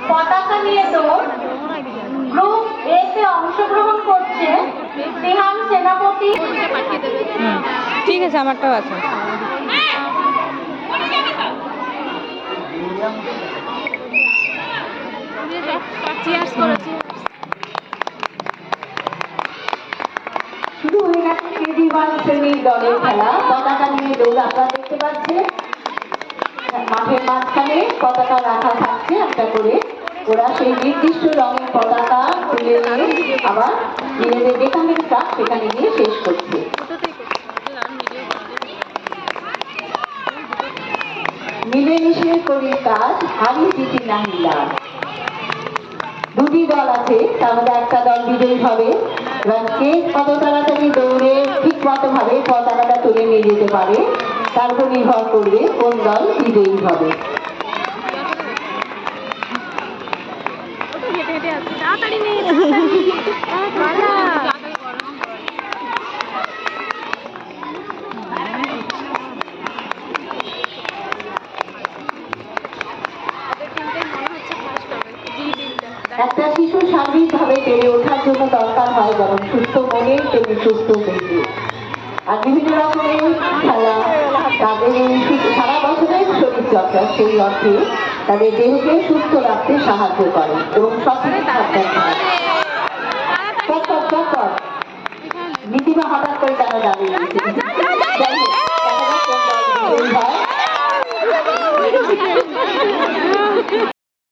পতাকা নিয়ে দৌড়। গ্রুপ এ তে অংশগ্রহণ করছে সিহান সেনাপতি। ঠিক আছে, আমারটাও আছে। শুরু হয়ে গেছে কেজি 1 শ্রেণীর দলের খেলা। পতাকা নিয়ে দৌড় আপনারা দেখতে পাচ্ছেন। মাঠের মাঝখানে পতাকা রাখা থাকছে একটা করে। ওরা সেই নির্দিষ্ট রঙের পতাকা তুলে নিয়ে আবার নিজেদের যেখানে কাজ সেখানে গিয়ে শেষ করছে। মিলেমিশে করি কাজ, হারি জিতি নাহি লাভ। দুটি দল আছে, তার মধ্যে একটা দল বিজয়ী হবে। এবার কে কত তাড়াতাড়ি দৌড়ে ঠিক মতো ভাবে পতাকাটা তুলে নিয়ে যেতে পারে তার উপর নির্ভর করবে কোন দল বিজয়ী হবে। একটা শিশু সার্বিকভাবে বেড়ে ওঠার জন্য দরকার হয় যেমন সুস্থ মনে তেমনি সুস্থ দেহে। আর বিভিন্ন রকমের খেলা তাদের সারা বছরের শরীরচর্চা সেই অর্থে তাদের দেহকে সুস্থ রাখতে সাহায্য করে এবং সঠিক খাদ্যাভ্যাস। নীতিমা হঠাৎ করে কেন দাঁড়িয়ে